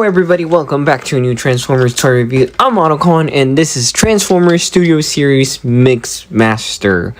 Hello everybody, welcome back to a new Transformers toy review. I'm Autocon and this is Transformers Studio Series Mixmaster.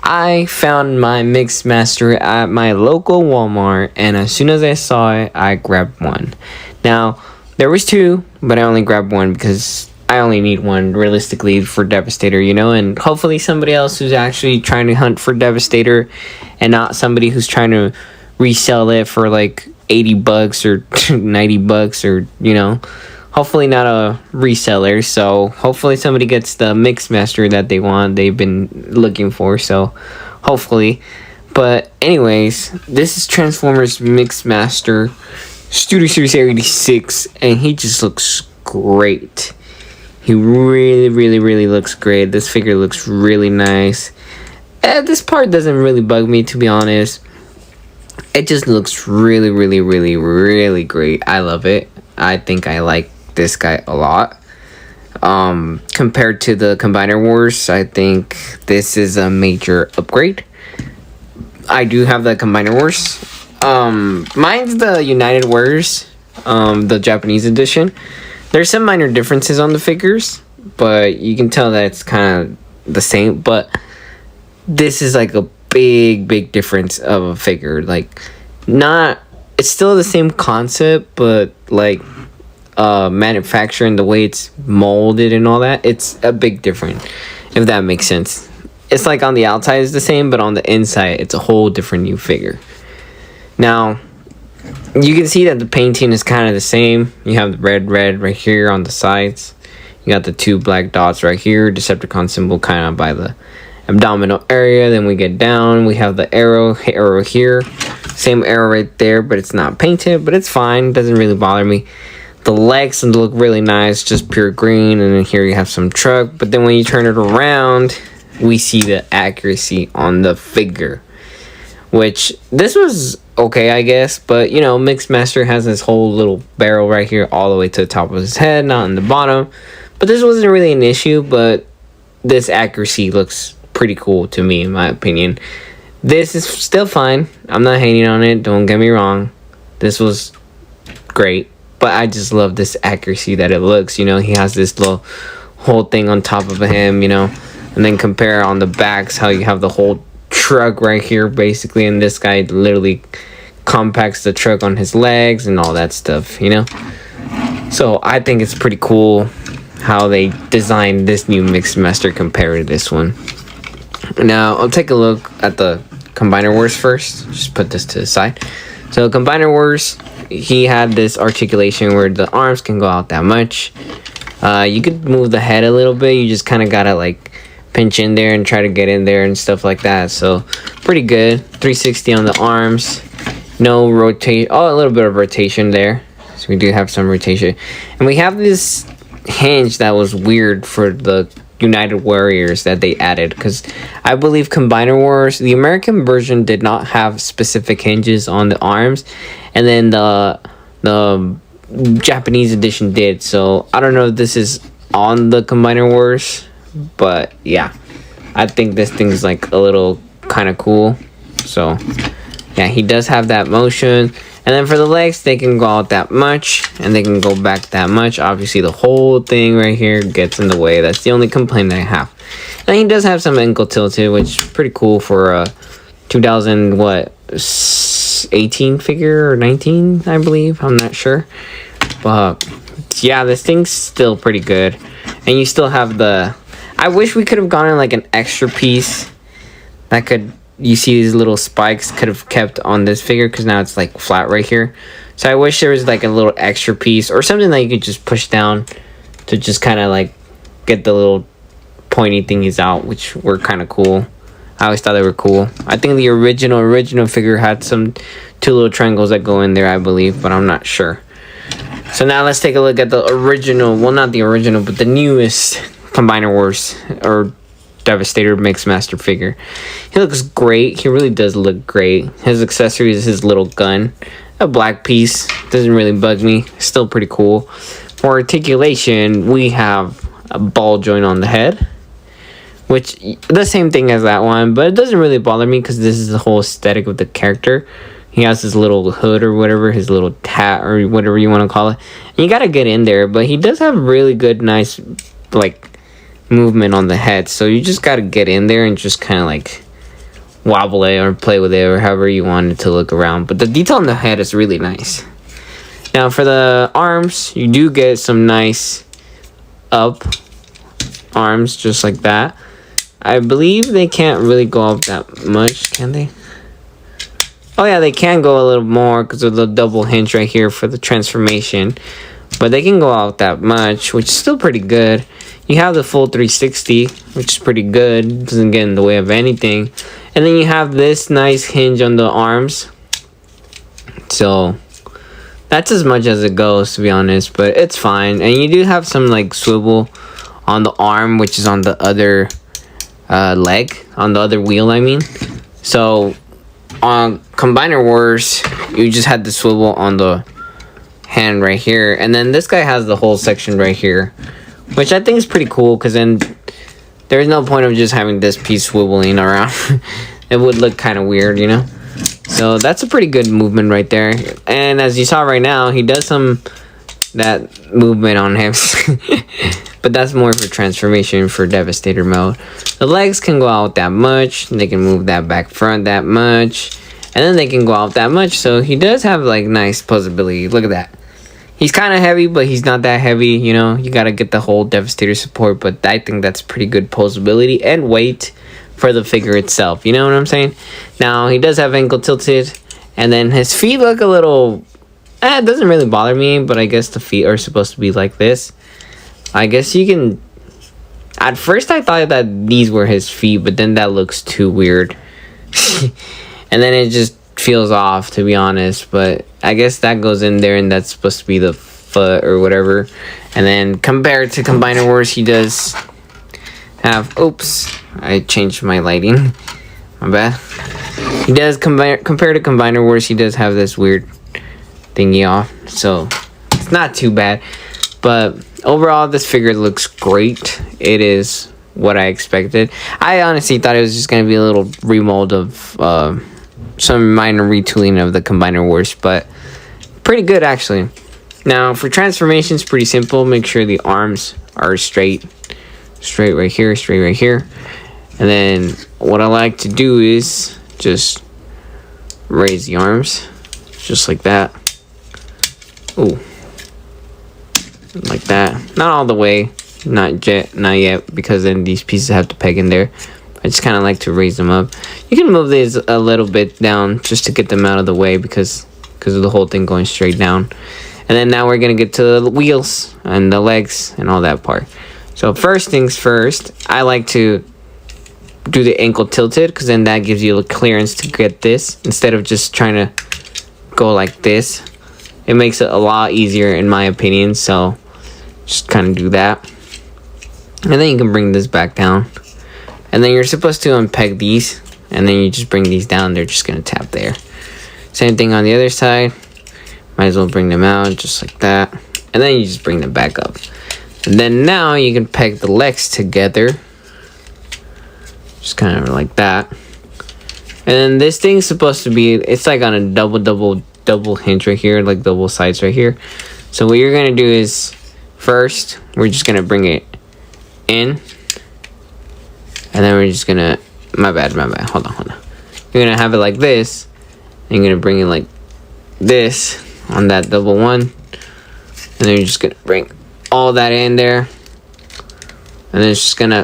I found my Mixmaster at my local Walmart and as soon as I saw it, I grabbed one. Now, there was two, but I only grabbed one because I only need one realistically for Devastator, you know, and hopefully somebody else who's actually trying to hunt for Devastator and not somebody who's trying to resell it for like $80 or $90 or, you know, hopefully not a reseller. So hopefully somebody gets the Mixmaster that they want, they've been looking for, so hopefully. But anyways, this is Transformers Mixmaster Studio Series 86 and he just looks great. He really looks great. This figure looks really nice. This part doesn't really bug me, to be honest. It just looks really great. I love it. I think I like this guy a lot. Compared to the Combiner Wars, I think this is a major upgrade. I do have the Combiner Wars. Mine's the United Wars, the Japanese edition. There's some minor differences on the figures, but you can tell that it's kind of the same. But this is like a big difference of a figure. Like, not, it's still the same concept, but like manufacturing, the way it's molded and all that, it's a big difference, if that makes sense. It's like on the outside is the same, but on the inside it's a whole different new figure. Now you can see that the painting is kind of the same. You have the red right here on the sides. You got the two black dots right here, Decepticon symbol kind of by the abdominal area. Then we get down, we have the arrow here, same arrow right there, but it's not painted, but it's fine, doesn't really bother me. The legs look really nice, just pure green, and then here you have some truck. But then when you turn it around, we see the accuracy on the figure, which this was okay, I guess. But you know, Mixmaster has this whole little barrel right here all the way to the top of his head, not on the bottom. But this wasn't really an issue, but this accuracy looks pretty cool to me, in my opinion. This is still fine. I'm not hating on it, don't get me wrong. This was great, but I just love this accuracy that it looks. You know, he has this little whole thing on top of him, you know, and then compare on the backs how you have the whole truck right here basically, and this guy literally compacts the truck on his legs and all that stuff, you know. So I think it's pretty cool how they designed this new Mixmaster compared to this one. Now I'll take a look at the Combiner Wars first. Just put this to the side. So Combiner Wars, he had this articulation where the arms can go out that much. You could move the head a little bit. You just kind of gotta like pinch in there and try to get in there and stuff like that. So pretty good. 360 on the arms. No rotate. Oh, a little bit of rotation there. So we do have some rotation. And we have this hinge that was weird for the United Warriors that they added, because I believe Combiner Wars, the American version, did not have specific hinges on the arms, and then the Japanese edition did. So I don't know if this is on the Combiner Wars, but yeah, I think this thing's like a little kind of cool. So yeah, he does have that motion. And then for the legs, they can go out that much, and they can go back that much. Obviously, the whole thing right here gets in the way. That's the only complaint I have. And he does have some ankle tilted, which is pretty cool for a 2018 figure, or 19, I believe. I'm not sure. But yeah, this thing's still pretty good. And you still have the... I wish we could have gone in like an extra piece that could... You see these little spikes could have kept on this figure, because now it's like flat right here. So I wish there was like a little extra piece or something that you could just push down to just kind of like get the little pointy thingies out, which were kind of cool. I always thought they were cool. I think the original figure had some two little triangles that go in there, I believe, but I'm not sure. So now let's take a look at the original, well, not the original, but the newest Combiner Wars or Devastator Mixmaster figure. He looks great. He really does look great. His accessory is his little gun, a black piece. Doesn't really bug me. Still pretty cool. For articulation, we have a ball joint on the head, which the same thing as that one, but it doesn't really bother me because this is the whole aesthetic of the character. he has his little hood or whatever, his little hat or whatever you want to call it. And you gotta get in there, but he does have really good, nice, like, movement on the head. So you just gotta get in there and just kind of like wobble it or play with it or however you want it to look around. But the detail on the head is really nice. Now for the arms, you do get some nice up arms just like that. I believe they can't really go up that much, can they? Oh yeah, they can go a little more because of the double hinge right here for the transformation. But they can go out that much, which is still pretty good. You have the full 360, which is pretty good. Doesn't get in the way of anything. And then you have this nice hinge on the arms. So that's as much as it goes, to be honest. But it's fine. And you do have some like swivel on the arm, which is on the other leg. On the other wheel, I mean. So on Combiner Wars, you just had the swivel on the hand right here. And then this guy has the whole section right here, which I think is pretty cool, because then there's no point of just having this piece swiveling around. It would look kind of weird, you know? So that's a pretty good movement right there. And as you saw right now, he does some that movement on him. But that's more for transformation for Devastator mode. The legs can go out that much. They can move that back front that much. And then they can go out that much. So he does have like nice posability. Look at that. He's kind of heavy, but he's not that heavy, you know. You got to get the whole Devastator support, but I think that's pretty good posability and weight for the figure itself. You know what I'm saying? Now, he does have ankle tilted, and then his feet look a little... it doesn't really bother me, but I guess the feet are supposed to be like this. I guess you can... At first, I thought that these were his feet, but then that looks too weird. And then it just feels off, to be honest, but I guess that goes in there, and that's supposed to be the foot or whatever. And then compared to Combiner Wars, he does have... Oops, I changed my lighting. My bad. He does compared to Combiner Wars, he does have this weird thingy off, so it's not too bad. But overall, this figure looks great. It is what I expected. I honestly thought it was just gonna be a little remold of some minor retooling of the Combiner Wars, but pretty good actually. Now for transformations, pretty simple. Make sure the arms are straight right here, straight right here. And then what I like to do is just raise the arms just like that. Ooh, like that. Not all the way, not yet, because then these pieces have to peg in there. I just kind of like to raise them up. You can move these a little bit down just to get them out of the way, because of the whole thing going straight down. And then now we're going to get to the wheels and the legs and all that part. So first things first, I like to do the ankle tilted, because then that gives you the clearance to get this instead of just trying to go like this. It makes it a lot easier in my opinion, so just kind of do that. And then you can bring this back down. And then you're supposed to unpeg these, and then you just bring these down. They're just going to tap there. Same thing on the other side. Might as well bring them out just like that. And then you just bring them back up. And then now you can peg the legs together. Just kind of like that. And then this thing's supposed to be, it's like on a double hinge right here, like double sides right here. So what you're going to do is, first, we're just going to bring it in. And then we're just going to, my bad. Hold on. You're going to have it like this. And you're going to bring it like this on that double one. And then you're just going to bring all that in there. And then it's just going to,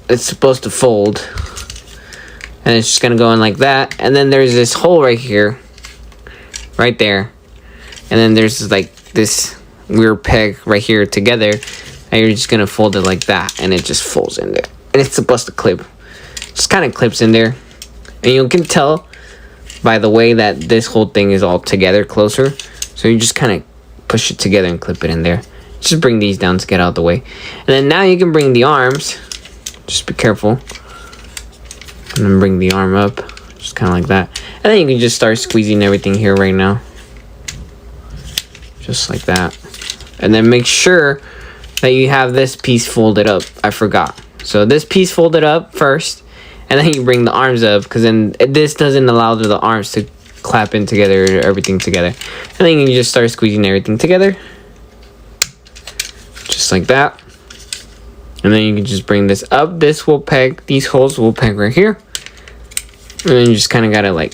it's supposed to fold. And it's just going to go in like that. And then there's this hole right here. Right there. And then there's like this weird peg right here together. And you're just going to fold it like that. And it just folds in there. And it's supposed to clip. Just kind of clips in there. And you can tell by the way that this whole thing is all together closer. So you just kind of push it together and clip it in there. Just bring these down to get out of the way. And then now you can bring the arms. Just be careful. And then bring the arm up. Just kind of like that. And then you can just start squeezing everything here right now. Just like that. And then make sure that you have this piece folded up. I forgot. So this piece folded up first. And then you bring the arms up. Because then this doesn't allow the arms to clapping together, everything together. And then you just start squeezing everything together. Just like that. And then you can just bring this up. This will peg, these holes will peg right here. And then you just kind of gotta like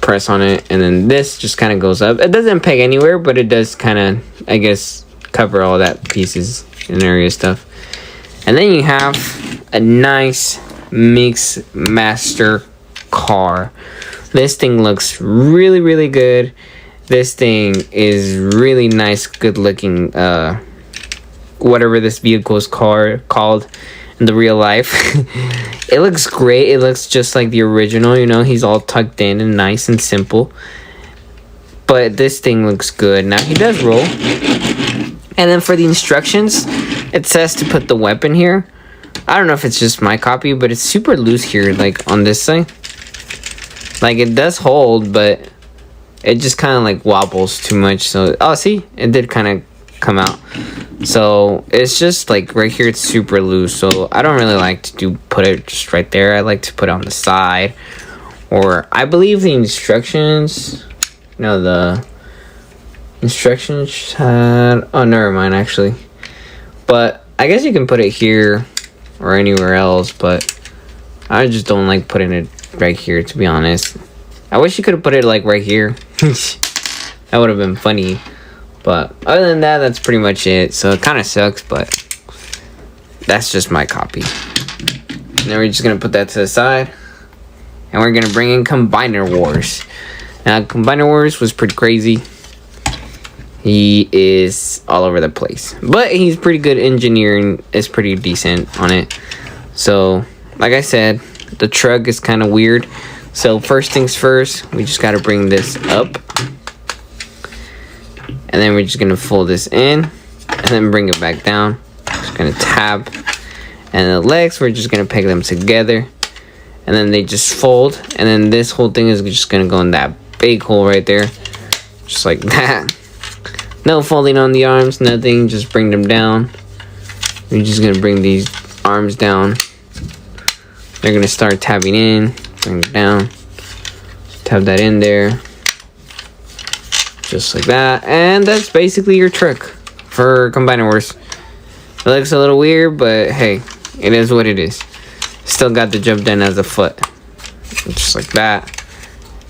press on it. And then this just kind of goes up. It doesn't peg anywhere, but it does kind of, I guess, cover all that pieces and area stuff. And then you have a nice Mixmaster car. This thing looks really, really good. This thing is really nice, good looking, whatever this vehicle is called in the real life. It looks great. It looks just like the original, you know. He's all tucked in and nice and simple. But this thing looks good. Now, he does roll. And then for the instructions, it says to put the weapon here. I don't know if it's just my copy, but it's super loose here, like on this side. Like, it does hold, but it just kind of like wobbles too much. So, oh, see, it did kind of come out. So it's just like right here, it's super loose. So I don't really like to put it just right there. I like to put it on the side, or I believe the instructions. No, the instructions had, oh, never mind, actually. But I guess you can put it here or anywhere else, but I just don't like putting it right here, to be honest. I wish you could have put it like right here. That would have been funny. But other than that, that's pretty much it. So it kind of sucks, but that's just my copy. And then we're just going to put that to the side. And we're going to bring in Combiner Wars. Now, Combiner Wars was pretty crazy. He is all over the place. But he's pretty good. Engineering is pretty decent on it. So, like I said, the truck is kind of weird. So, first things first, we just got to bring this up. And then we're just going to fold this in. And then bring it back down. Just going to tab. And the legs, we're just going to peg them together. And then they just fold. And then this whole thing is just going to go in that big hole right there. Just like that. No folding on the arms, nothing. Just bring them down. We're just going to bring these arms down. They're going to start tabbing in. Bring it down. Tab that in there. Just like that. And that's basically your trick for Combiner Wars. It looks a little weird, but hey, it is what it is. Still got the job done as a foot. Just like that.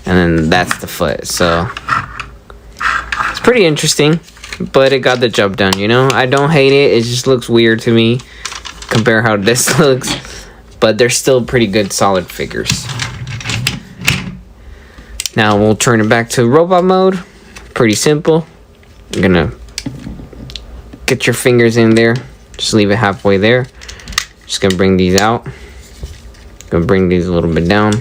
And then that's the foot. So it's pretty interesting, but it got the job done, you know? I don't hate it. It just looks weird to me. Compare how this looks. But they're still pretty good, solid figures. Now we'll turn it back to robot mode. Pretty simple. You're gonna get your fingers in there. Just leave it halfway there. Just gonna bring these out. Gonna bring these a little bit down.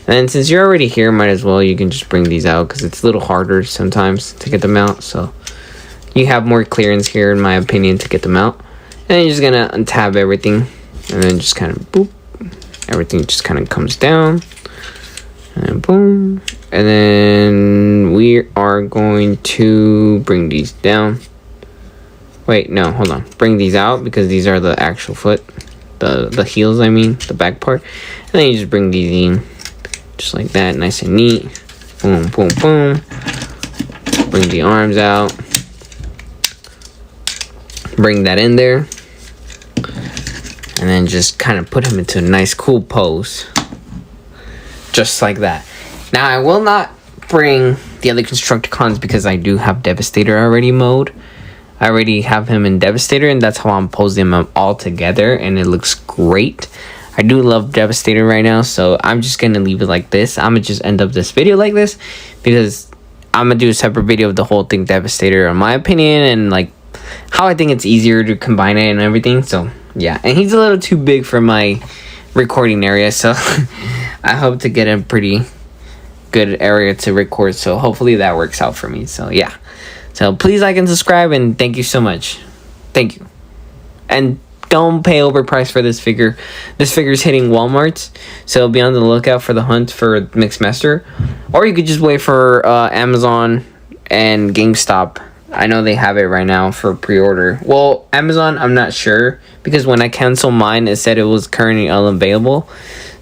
And since you're already here, might as well, you can just bring these out because it's a little harder sometimes to get them out. So you have more clearance here, in my opinion, to get them out. And you're just gonna untab everything. And then just kind of boop. Everything just kind of comes down. And boom. And then we are going to bring these down. Wait, no, hold on. Bring these out because these are the actual foot. The heels, I mean, the back part. And then you just bring these in. Just like that, nice and neat. Boom, boom, boom. Bring the arms out. Bring that in there. And then just kind of put him into a nice, cool pose. Just like that. Now, I will not bring the other Constructicons because I do have Devastator already mode. I already have him in Devastator, and that's how I'm posing them all together, and it looks great. I do love Devastator right now, so I'm just going to leave it like this. I'm going to just end up this video like this because I'm going to do a separate video of the whole thing Devastator, in my opinion, and like how I think it's easier to combine it and everything. So, yeah. And he's a little too big for my recording area, so I hope to get a pretty good area to record, so hopefully that works out for me. So, yeah. So, please like and subscribe, and thank you so much. Thank you. And don't pay overpriced for this figure. This figure is hitting Walmart's, so be on the lookout for the hunt for Mixmaster. Or you could just wait for Amazon and GameStop. I know they have it right now for pre-order. Well, Amazon, I'm not sure, because when I canceled mine, it said it was currently unavailable.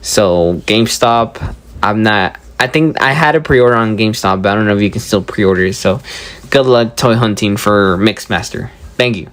So GameStop, I I think I had a pre-order on GameStop, but I don't know if you can still pre-order it. So good luck toy hunting for Mixmaster. Thank you.